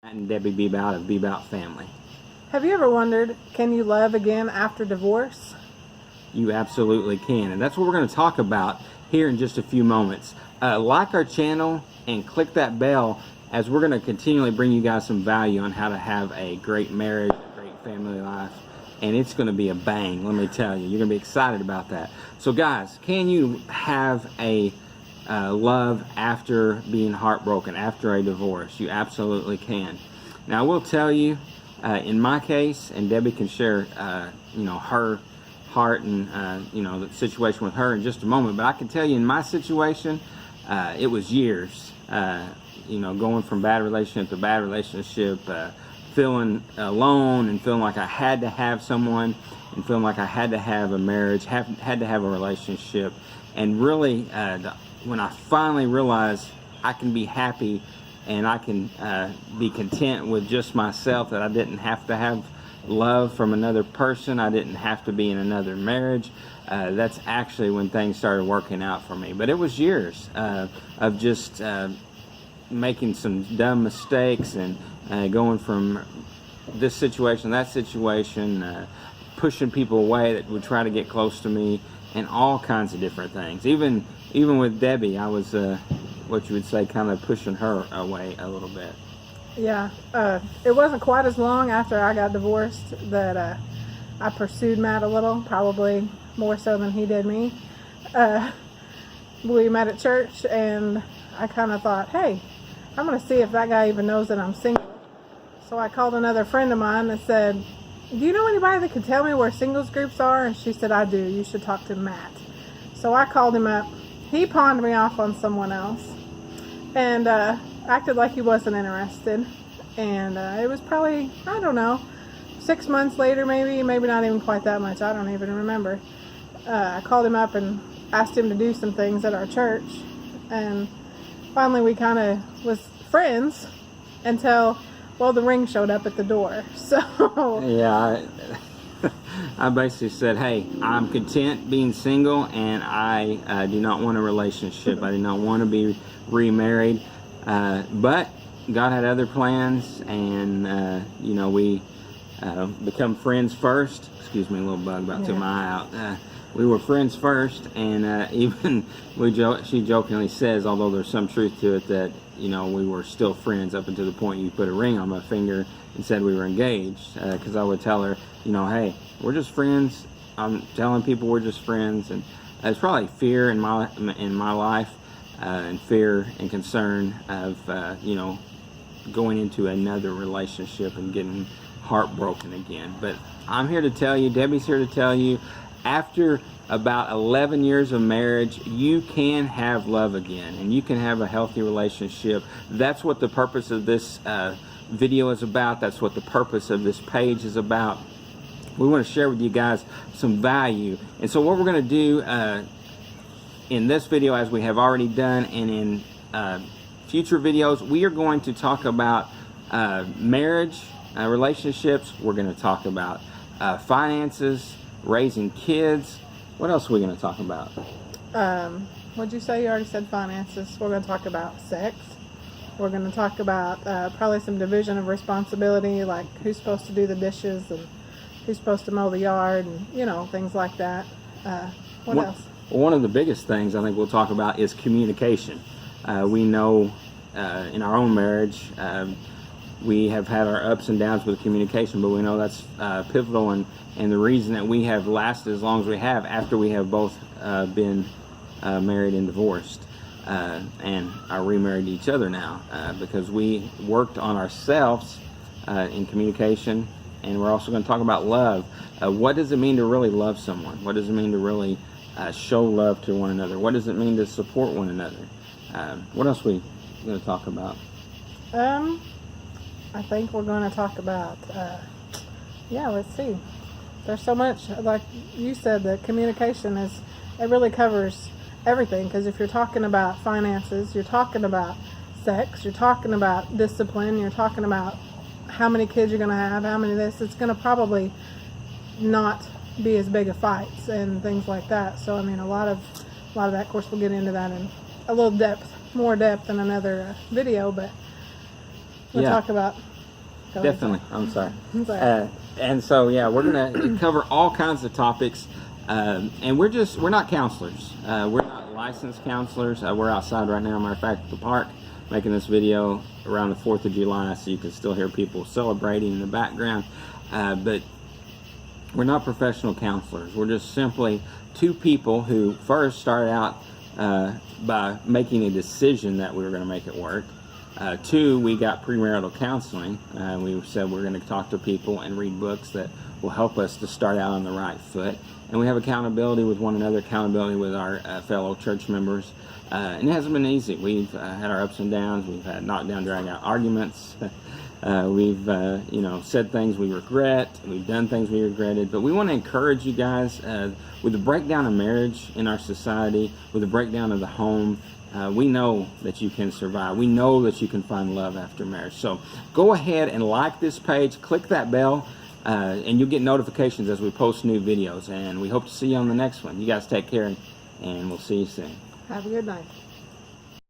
And Debbie Bebout of Bebout Family. Have you ever wondered, can you love again after divorce? You absolutely can, and that's what we're going to talk about here in just a few moments. Like our channel and click that bell, as we're going to continually bring you guys some value on how to have a great marriage, a great family life, and it's going to be a bang, let me tell you. You're going to be excited about that. So guys, can you have a love after being heartbroken, after a divorce? You absolutely can. Now I will tell you, in my case, and Debbie can share her heart and the situation with her in just a moment, but I can tell you in my situation, it was years, going from bad relationship to bad relationship, feeling alone and feeling like I had to have someone, and feeling like I had to have a marriage, had to have a relationship. And really, when I finally realized I can be happy and I can be content with just myself, that I didn't have to have love from another person, I didn't have to be in another marriage, that's actually when things started working out for me. But it was years of just making some dumb mistakes and going from this situation, that situation, pushing people away that would try to get close to me, and all kinds of different things. Even with Debbie, I was what you would say kind of pushing her away a little bit. Yeah, it wasn't quite as long after I got divorced that I pursued Matt a little, probably more so than he did me. We met at church, and I kind of thought, hey, I'm going to see if that guy even knows that I'm single. So I called another friend of mine and said, do you know anybody that can tell me where singles groups are? And she said, I do. You should talk to Matt. So I called him up. He pawned me off on someone else and acted like he wasn't interested. And it was probably, I don't know, 6 months later, maybe not even quite that much. I don't even remember. I called him up and asked him to do some things at our church. And finally we kind of was friends until, well, the ring showed up at the door. So yeah, I basically said, hey, I'm content being single, and I do not want a relationship. I do not want to be remarried, but God had other plans, and we become friends first. Excuse me, a little bug about took my eye out. We were friends first, and even she jokingly says, although there's some truth to it, that we were still friends up until the point you put a ring on my finger and said we were engaged. Because I would tell her, hey, we're just friends. I'm telling people we're just friends, and it's probably fear in my life, and fear and concern of going into another relationship and getting heartbroken again. But I'm here to tell you, Debbie's here to tell you, after about 11 years of marriage, you can have love again, and you can have a healthy relationship. That's what the purpose of this video is about. That's what the purpose of this page is about. We want to share with you guys some value. And so what we're going to do in this video, as we have already done, and in future videos, we are going to talk about marriage, relationships. We're going to talk about finances, raising kids. What else are we going to talk about? What'd you say? You already said finances. We're going to talk about sex. We're going to talk about probably some division of responsibility, like who's supposed to do the dishes and who's supposed to mow the yard, and things like that. What else? Well, one of the biggest things I think we'll talk about is communication. We know in our own marriage, we have had our ups and downs with communication, but we know that's pivotal, and the reason that we have lasted as long as we have after we have both been married and divorced, and are remarried to each other now, because we worked on ourselves in communication. And we're also going to talk about love. What does it mean to really love someone? What does it mean to really show love to one another? What does it mean to support one another? What else are we going to talk about? I think we're going to talk about, let's see. There's so much, like you said, that communication it really covers everything. Because if you're talking about finances, you're talking about sex, you're talking about discipline, you're talking about how many kids you're going to have, how many of this, it's going to probably not be as big of fights and things like that. So, I mean, a lot of that, of course, we'll get into that in a little more depth in another video, but we'll talk about Go ahead, Definitely. I'm sorry. sorry. And so, yeah, we're going to cover all kinds of topics. And we're not counselors. We're not licensed counselors. We're outside right now, matter of fact, at the park, making this video around the 4th of July, so you can still hear people celebrating in the background. But we're not professional counselors. We're just simply two people who first started out by making a decision that we were going to make it work. Two, we got premarital counseling. We said we're going to talk to people and read books that will help us to start out on the right foot. And we have accountability with one another, accountability with our fellow church members. And it hasn't been easy. We've had our ups and downs. We've had knockdown, drag out arguments. We've said things we regret. We've done things we regretted. But we want to encourage you guys with the breakdown of marriage in our society, with the breakdown of the home. We know that you can survive. We know that you can find love after marriage. So go ahead and like this page. Click that bell, and you'll get notifications as we post new videos. And we hope to see you on the next one. You guys take care, and we'll see you soon. Have a good night.